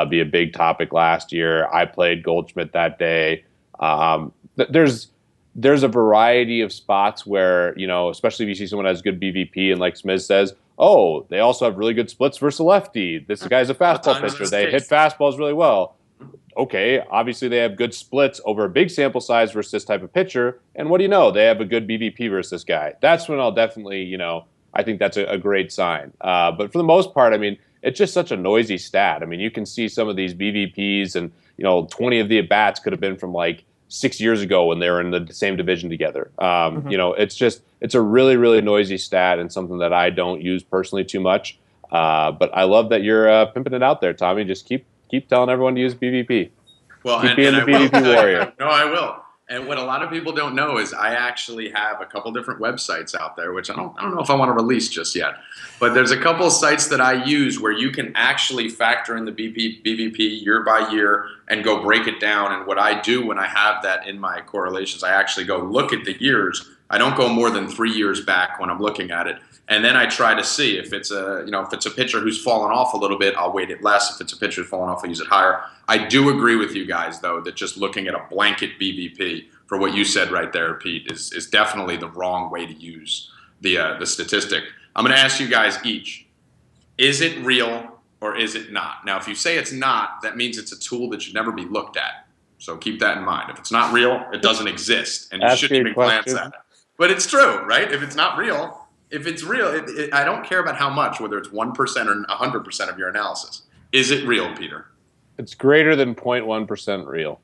be a big topic last year. I played Goldschmidt that day. There's a variety of spots where, especially if you see someone has good BVP and like Smith says, oh, they also have really good splits versus a lefty. This guy's a fastball pitcher. They hit fastballs really well. Okay, obviously they have good splits over a big sample size versus this type of pitcher. And what do you know? They have a good BVP versus this guy. That's when I'll definitely, I think that's a great sign. But for the most part, I mean, it's just such a noisy stat. I mean, you can see some of these BVPs and, 20 of the at-bats could have been from like 6 years ago when they were in the same division together. It's a really, really noisy stat and something that I don't use personally too much. But I love that you're pimping it out there, Tommy. Just keep telling everyone to use BVP.
Well,
Keep being the
I will
BVP warrior.
No, I will. And what a lot of people don't know is I actually have a couple different websites out there, which I don't know if I want to release just yet. But there's a couple of sites that I use where you can actually factor in the BVP year by year and go break it down. And what I do when I have that in my correlations, I actually go look at the years. I don't go more than 3 years back when I'm looking at it. And then I try to see if it's a pitcher who's fallen off a little bit, I'll weight it less. If it's a pitcher who's fallen off, I'll use it higher. I do agree with you guys, though, that just looking at a blanket BVP for what you said right there, Pete, is definitely the wrong way to use the statistic. I'm going to ask you guys each, is it real or is it not? Now, if you say it's not, that means it's a tool that should never be looked at. So keep that in mind. If it's not real, it doesn't exist, and you shouldn't even glance at it. But it's true, right? If it's not real, if it's real, I don't care about how much, whether it's 1% or 100% of your analysis. Is it real, Peter?
It's greater than 0.1% real.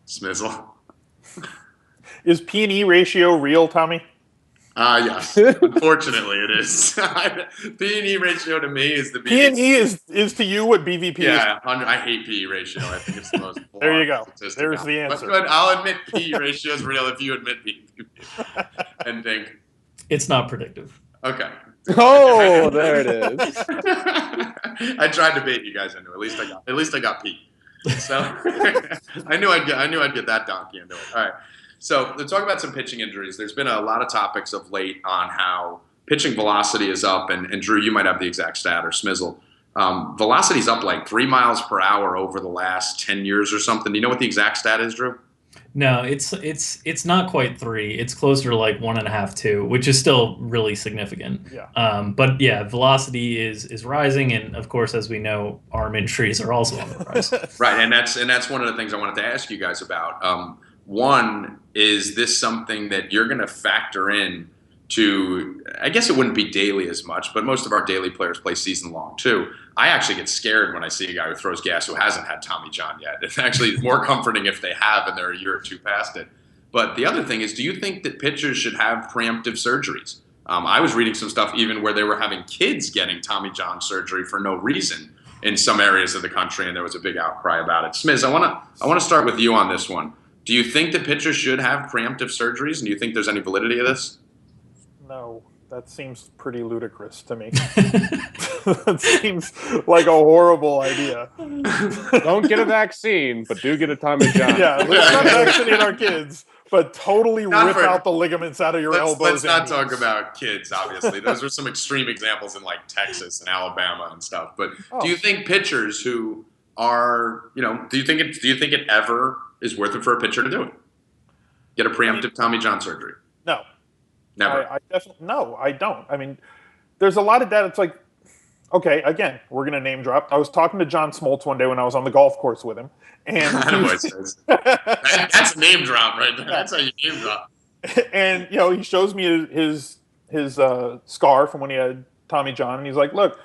Smizzle?
Is P&E ratio real, Tommy?
Yes. Unfortunately, it is. P&E ratio to me is the
P&E is to you what BVP is.
Yeah, I hate P/E ratio. I think it's the most.
There you go.
Statistic
There's the answer.
But I'll admit P/E ratio is real if you admit BVP. And think.
It's not predictive.
Okay.
Oh, there it is.
I tried to bait you guys into it. At least I got Pete. So I knew I'd get that donkey into it. All right. So to talk about some pitching injuries, there's been a lot of topics of late on how pitching velocity is up, and Drew, you might have the exact stat, or Smizzle. Velocity's up like 3 miles per hour over the last 10 years or something. Do you know what the exact stat is, Drew?
No, it's not quite 3. It's closer to like 1.5, 2, which is still really significant.
Yeah.
But yeah, velocity is rising, and of course, as we know, arm injuries are also on the rise.
Right, and that's one of the things I wanted to ask you guys about. One, is this something that you're going to factor in to, I guess it wouldn't be daily as much, but most of our daily players play season long too. I actually get scared when I see a guy who throws gas who hasn't had Tommy John yet. It's actually more comforting if they have and they're a year or two past it. But the other thing is, do you think that pitchers should have preemptive surgeries? I was reading some stuff even where they were having kids getting Tommy John surgery for no reason in some areas of the country, and there was a big outcry about it. Smiz, I want to start with you on this one. Do you think that pitchers should have preemptive surgeries, and do you think there's any validity of this?
No, that seems pretty ludicrous to me. That seems like a horrible idea.
Don't get a vaccine, but do get a Tommy John.
Yeah, let's not vaccinate our kids, but totally rip out the ligaments out of your elbows.
Let's not talk about kids, obviously. Those are some extreme examples in like Texas and Alabama and stuff. But do you think pitchers who are, do you think it ever is worth it for a pitcher to do it? Get a preemptive Tommy John surgery?
No.
Never.
I definitely no, I don't. I mean, there's a lot of data. It's like, okay, again, we're gonna name drop. I was talking to John Smoltz one day when I was on the golf course with him, and
that's a name drop right there. That's how you name drop.
And he shows me his scar from when he had Tommy John, and he's like, look,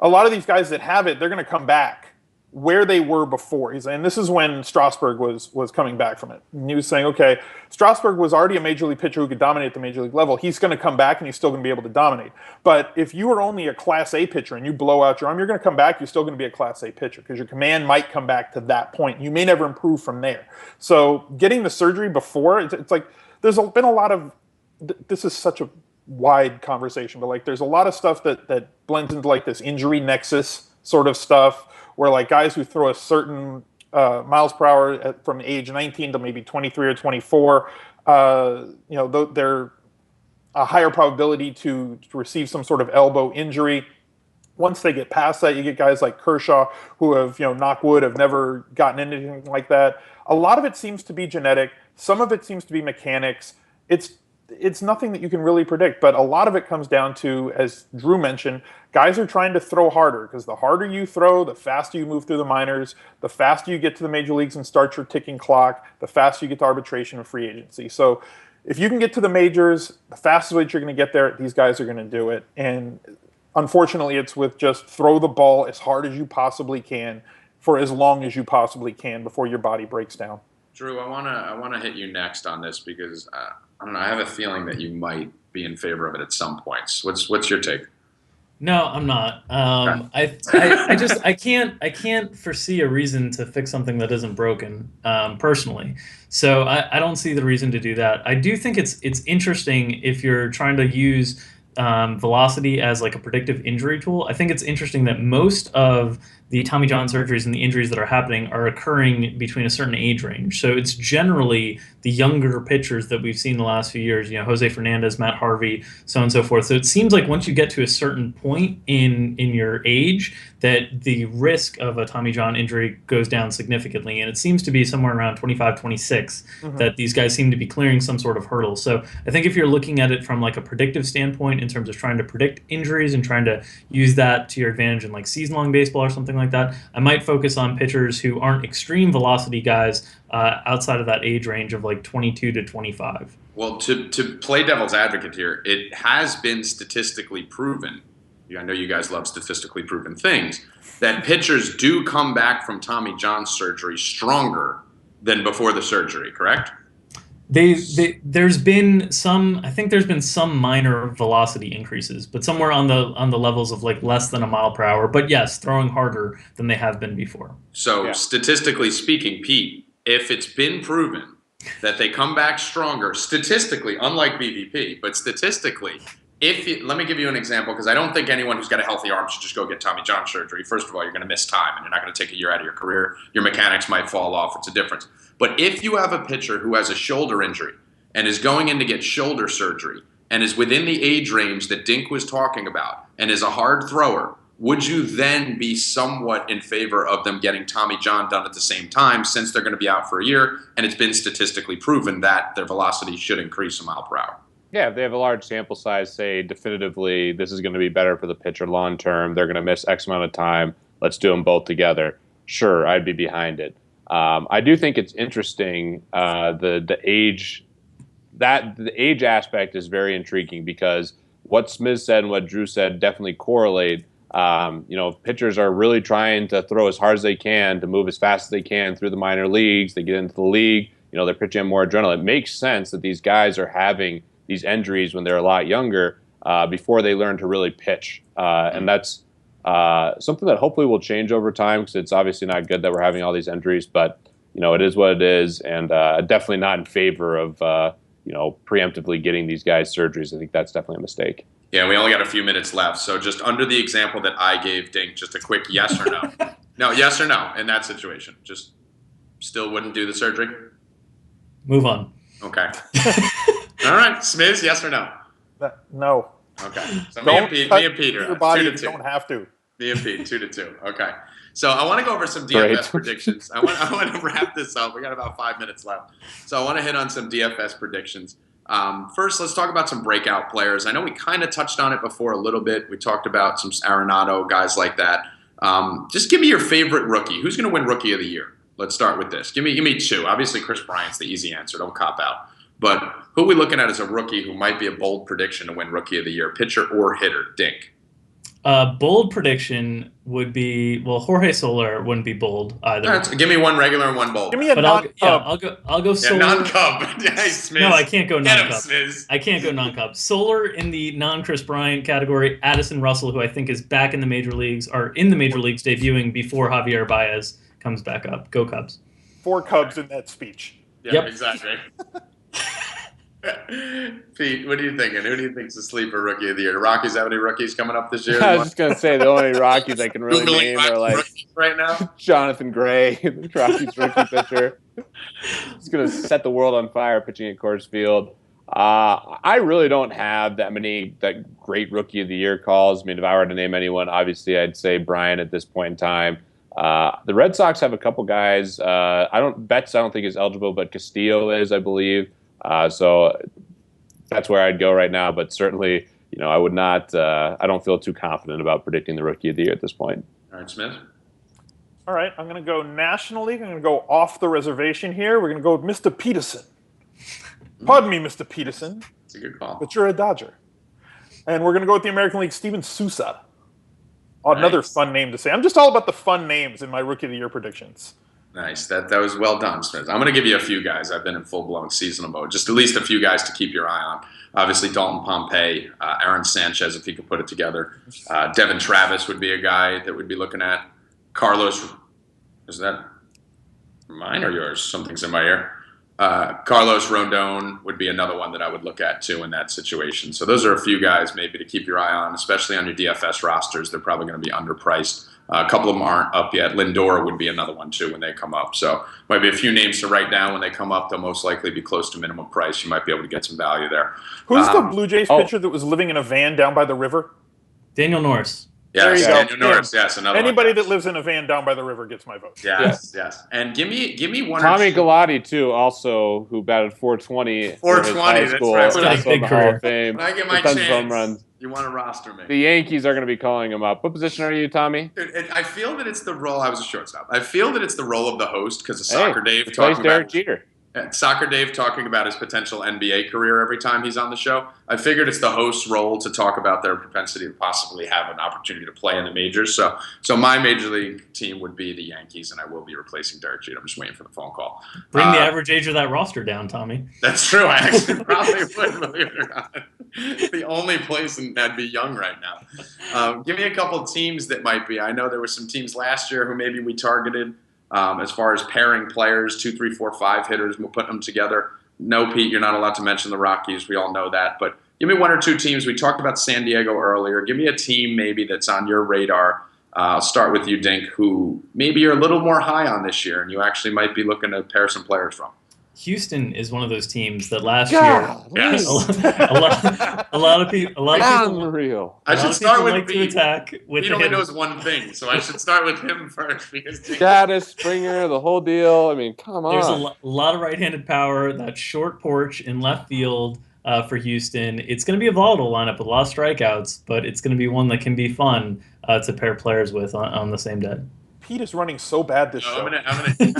a lot of these guys that have it, they're gonna come back where they were before. And this is when Strasburg was coming back from it. And he was saying, okay, Strasburg was already a major league pitcher who could dominate at the major league level. He's going to come back and he's still going to be able to dominate. But if you are only a Class A pitcher and you blow out your arm, you're going to come back, you're still going to be a Class A pitcher because your command might come back to that point. You may never improve from there. So getting the surgery before, it's like there's been a lot of, this is such a wide conversation, but like there's a lot of stuff that blends into like this injury nexus sort of stuff, where like guys who throw a certain miles per hour from age 19 to maybe 23 or 24, they're a higher probability to receive some sort of elbow injury. Once they get past that, you get guys like Kershaw who have, knock wood, have never gotten anything like that. A lot of it seems to be genetic. Some of it seems to be mechanics. It's nothing that you can really predict, but a lot of it comes down to, as Drew mentioned, guys are trying to throw harder because the harder you throw, the faster you move through the minors, the faster you get to the major leagues and start your ticking clock, the faster you get to arbitration and free agency. So if you can get to the majors, the fastest way that you're going to get there, these guys are going to do it. And unfortunately, it's with just throw the ball as hard as you possibly can for as long as you possibly can before your body breaks down.
Drew, I wanna hit you next on this because I don't know. I have a feeling that you might be in favor of it at some points. What's your take?
No, I'm not. I can't foresee a reason to fix something that isn't broken, personally. So I don't see the reason to do that. I do think it's interesting if you're trying to use velocity as like a predictive injury tool. I think it's interesting that most of the Tommy John surgeries and the injuries that are happening are occurring between a certain age range. So it's generally the younger pitchers that we've seen the last few years, Jose Fernandez, Matt Harvey, so on and so forth. So it seems like once you get to a certain point in your age, that the risk of a Tommy John injury goes down significantly. And it seems to be somewhere around 25, 26 that these guys seem to be clearing some sort of hurdle. So I think if you're looking at it from like a predictive standpoint in terms of trying to predict injuries and trying to use that to your advantage in like season-long baseball or something like that, I might focus on pitchers who aren't extreme velocity guys outside of that age range of like 22 to 25.
Well, to play devil's advocate here, it has been statistically proven. I know you guys love statistically proven things, that pitchers do come back from Tommy John surgery stronger than before the surgery, correct?
There's been some, I think there's been some minor velocity increases, but somewhere on the levels of like less than a mile per hour. But yes, throwing harder than they have been before.
So statistically speaking, Pete, if it's been proven that they come back stronger statistically, unlike BVP, but statistically, let me give you an example, because I don't think anyone who's got a healthy arm should just go get Tommy John surgery. First of all, you're going to miss time, and you're not going to take a year out of your career. Your mechanics might fall off. It's a difference. But if you have a pitcher who has a shoulder injury and is going in to get shoulder surgery and is within the age range that Dink was talking about and is a hard thrower, would you then be somewhat in favor of them getting Tommy John done at the same time, since they're going to be out for a year and it's been statistically proven that their velocity should increase a mile per hour?
Yeah, if they have a large sample size, say definitively this is going to be better for the pitcher long term, they're going to miss X amount of time, let's do them both together. Sure, I'd be behind it. I do think it's interesting, the age aspect is very intriguing, because what Smith said and what Drew said definitely correlate. Pitchers are really trying to throw as hard as they can, to move as fast as they can through the minor leagues. They get into the league, they're pitching more adrenaline. It makes sense that these guys are having these injuries when they're a lot younger, before they learn to really pitch. And that's something that hopefully will change over time, because it's obviously not good that we're having all these injuries, but it is what it is. And definitely not in favor of preemptively getting these guys surgeries. I think that's definitely a mistake.
Yeah, we only got a few minutes left. So just under the example that I gave Dink, just a quick yes or no. No, yes or no in that situation. Just still wouldn't do the surgery?
Move on.
Okay. All right, Smiz, yes or no?
No.
Okay. So
Don't
me and Pete
your
are
body
2-2.
if you don't have to.
Me and Pete, 2-2. Okay. So I want to go over some DFS predictions. I want to wrap this up. We got about 5 minutes left. So I want to hit on some DFS predictions. First, let's talk about some breakout players. I know we kind of touched on it before a little bit. We talked about some Arenado, guys like that. Just give me your favorite rookie. Who's going to win Rookie of the Year? Let's start with this. Give me two. Obviously, Chris Bryant's the easy answer. Don't cop out. But who are we looking at as a rookie who might be a bold prediction to win Rookie of the Year, pitcher or hitter? Dink.
Bold prediction would be, Jorge Soler wouldn't be bold either.
Right, so give me one regular and one bold.
Give me a non-Cub.
I'll go Soler.
Non-Cub. Nice,
no, I can't go non-Cub.
Him,
I can't go non-Cub. Soler in the non-Chris Bryant category. Addison Russell, who I think is back in the major leagues, or in the major leagues debuting before Javier Baez comes back up. Go Cubs.
4 Cubs in that speech.
Yeah,
yep.
Exactly. Pete, what are you thinking? Who do you think's the sleeper Rookie of the Year? The Rockies have any rookies coming up this year?
I was just going to say the only Rockies I can really name are like
right now.
Jonathan Gray, the Rockies rookie pitcher. He's going to set the world on fire pitching at Coors Field. I really don't have that great Rookie of the Year calls. I mean, if I were to name anyone, obviously I'd say Bryant at this point in time. The Red Sox have a couple guys. Betts I don't think is eligible, but Castillo is, I believe. So that's where I'd go right now. But certainly, I would not. I don't feel too confident about predicting the Rookie of the Year at this point.
All right, Smith.
All right, I'm going to go National League. I'm going to go off the reservation here. We're going to go with Mr. Peterson. Pardon me, Mr. Peterson.
It's a good call.
But you're a Dodger. And we're going to go with the American League, Steven Souza. Another fun name to say. I'm just all about the fun names in my Rookie of the Year predictions.
Nice. That was well done, Smith. I'm going to give you a few guys. I've been in full-blown seasonal mode. Just at least a few guys to keep your eye on. Obviously, Dalton Pompey, Aaron Sanchez, if he could put it together. Devin Travis would be a guy that we'd be looking at. Carlos, is that mine or yours? Something's in my ear. Carlos Rondon would be another one that I would look at, too, in that situation. So those are a few guys maybe to keep your eye on, especially on your DFS rosters. They're probably going to be underpriced. A couple of them aren't up yet. Lindor would be another one, too, when they come up. So might be a few names to write down when they come up. They'll most likely be close to minimum price. You might be able to get some value there.
Who's the Blue Jays pitcher that was living in a van down by the river?
Daniel Norris.
Yes,
There you go.
Daniel Norris. Yes, another
Anybody
one.
that lives in a van down by the river gets my vote.
Yes, yes. And give me one.
Tommy
or two.
Galati too, also who batted 420.
420,
high
that's
school,
right.
also
Big
in the Hall
career.
of Fame.
When I get my
Tons of home
chance,
runs.
you want to roster me.
The Yankees are going to be calling him up. What position are you, Tommy?
Dude, I feel that it's the role. I was a shortstop. I feel that it's the role of the host because of Soccer Dave
Replace
talking
Derek
about
Jeter.
Soccer Dave talking about his potential NBA career every time he's on the show. I figured it's the host's role to talk about their propensity to possibly have an opportunity to play in the majors. So my major league team would be the Yankees, and I will be replacing Derek Jeter. I'm just waiting for the phone call.
Bring the average age of that roster down, Tommy.
That's true. I actually probably would, believe it or not. It's the only place I'd be young right now. Give me a couple of teams that might be. I know there were some teams last year who maybe we targeted as far as pairing players, 2, 3, 4, 5 hitters. We'll put them together. No, Pete, you're not allowed to mention the Rockies. We all know that. But give me one or two teams. We talked about San Diego earlier. Give me a team maybe that's on your radar. I'll start with you, Dink, who maybe you're a little more high on this year and you actually might be looking to pair some players from.
Houston is one of those teams that last
God,
year,
Yes.
a lot of people
Unreal.
I should start with
like to
Pete.
attack with
Pete
the
only
hitters.
knows one thing, so I should start with him first because
Gaddis, Springer, the whole deal. I mean, come on.
There's a lot of right-handed power. That short porch in left field for Houston. It's going to be a volatile lineup with a lot of strikeouts, but it's going to be one that can be fun to pair players with on the same day.
Pete is running so bad this show.
I'm gonna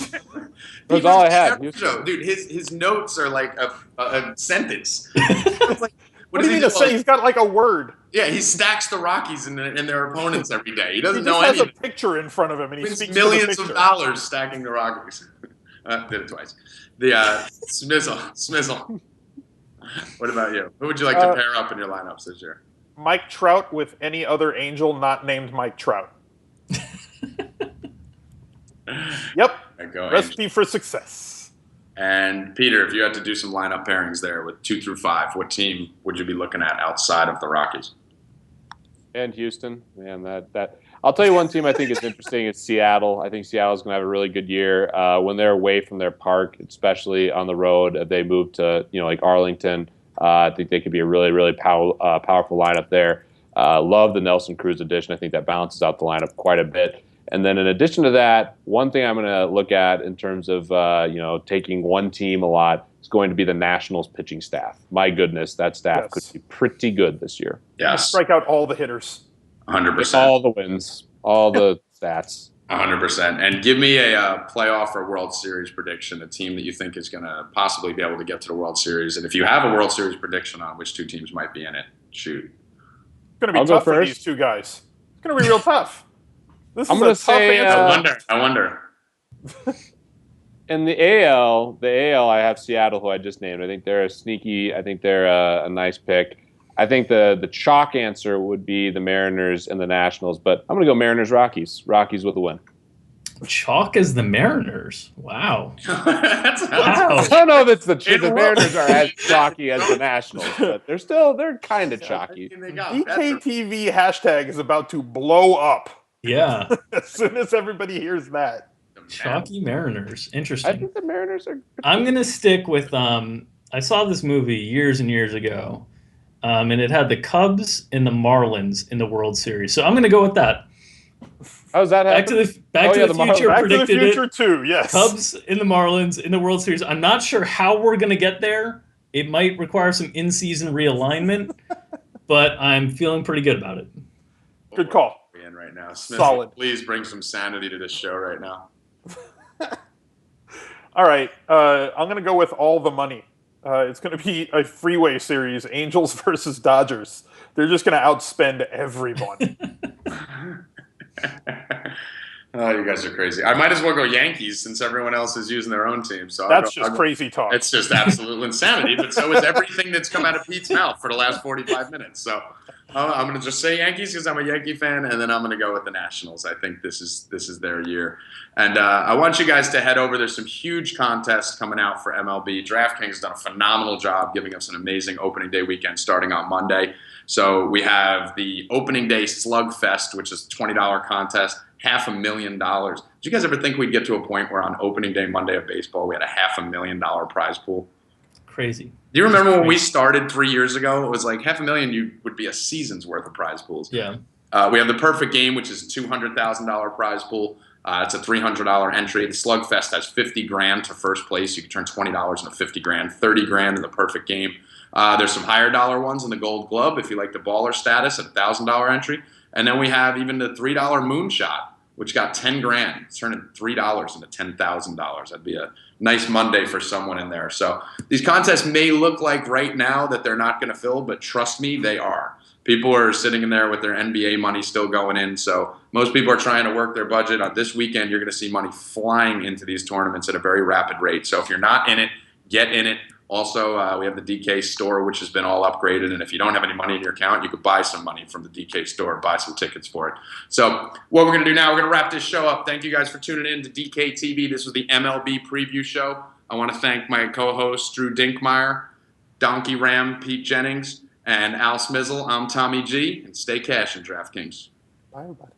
That's all I had.
Dude, his notes are like a sentence. It's like,
What do you mean to say? He's got like a word.
Yeah, he stacks the Rockies and their opponents every day. He
He
doesn't
just
know
has
anything.
a picture in front of him, and he
Wins
speaks
millions
to the
of
picture.
dollars stacking the Rockies. Did it twice. The Smizzle. What about you? Who would you like to pair up in your lineups this year?
Mike Trout with any other Angel not named Mike Trout. Yep.
There you go,
Recipe for success.
And Peter, if you had to do some lineup pairings there with 2 through 5, what team would you be looking at outside of the Rockies?
And Houston, man, that I'll tell you one team I think is interesting is Seattle. I think Seattle's going to have a really good year when they're away from their park, especially on the road. If they move to like Arlington, I think they could be a really really powerful lineup there. Love the Nelson Cruz addition. I think that balances out the lineup quite a bit. And then in addition to that, one thing I'm going to look at in terms of taking one team a lot is going to be the Nationals pitching staff. My goodness, that staff could be pretty good this year.
Yes,
Strike out all the hitters.
100%.
All the wins, all the stats.
100%. And give me a playoff or World Series prediction, a team that you think is going to possibly be able to get to the World Series. And if you have a World Series prediction on which two teams might be in it, shoot.
It's going to be
I'll go
tough for
first.
these two guys. It's going to be real tough. This
I'm
is
gonna
a tough
say,
answer.
I wonder.
In the AL, I have Seattle, who I just named. I think they're a sneaky. I think they're a nice pick. I think the chalk answer would be the Mariners and the Nationals, but I'm going to go Mariners-Rockies. Rockies with a win.
Chalk as the Mariners. Wow.
That's
Wow.
I don't know if it's the
It
Mariners are as chalky as the Nationals, but they're kind of chalky.
DKTV hashtag is about to blow up
Yeah.
as soon as everybody hears that.
Chalky Mariners.
I
Interesting.
think the Mariners are.
I'm going to stick with I saw this movie years and years ago. And it had the Cubs and the Marlins in the World Series. So I'm going to go with that.
How's that
Back to
happen?
the Back to the
the
Future
Back to the
predicted
Future
it.
2, yes.
Cubs in the Marlins in the World Series. I'm not sure how we're going to get there. It might require some in-season realignment, but I'm feeling pretty good about it.
Good call.
In right now. Smith,
Solid.
Please bring some sanity to this show right now.
All right. I'm going to go with all the money. It's going to be a freeway series, Angels versus Dodgers. They're just going to outspend everyone.
Oh, you guys are crazy. I might as well go Yankees since everyone else is using their own team. So
That's just crazy talk.
It's just absolute insanity. But so is everything that's come out of Pete's mouth for the last 45 minutes. So I'm going to just say Yankees because I'm a Yankee fan, and then I'm going to go with the Nationals. I think this is their year. And I want you guys to head over. There's some huge contests coming out for MLB. DraftKings has done a phenomenal job giving us an amazing opening day weekend starting on Monday. So we have the opening day slugfest, which is a $20 contest. $500,000. Did you guys ever think we'd get to a point where on opening day Monday of baseball we had a $500,000 prize pool?
Crazy.
Do you remember when we started 3 years ago? It was like $500,000 would be a season's worth of prize pools.
Yeah.
We have the perfect game, which is a $200,000 prize pool. It's a $300 entry. The slugfest has $50,000 to first place. You can turn $20 into $50,000, $30,000 in the perfect game. There's some higher dollar ones in the Gold Glove if you like the baller status at $1,000 entry. And then we have even the $3 moonshot, which got $10,000. It's turning $3 into $10,000. That'd be a nice Monday for someone in there. So these contests may look like right now that they're not going to fill, but trust me, they are. People are sitting in there with their NBA money still going in. So most people are trying to work their budget. On this weekend, you're going to see money flying into these tournaments at a very rapid rate. So if you're not in it, get in it. Also, we have the DK store, which has been all upgraded. And if you don't have any money in your account, you could buy some money from the DK store, buy some tickets for it. So what we're going to do now, we're going to wrap this show up. Thank you guys for tuning in to DKTV. This was the MLB preview show. I want to thank my co-hosts, Drew Dinkmeyer, Donkey Ram, Pete Jennings, and Al Smizzle. I'm Tommy G. And stay cash in DraftKings.
Bye, everybody.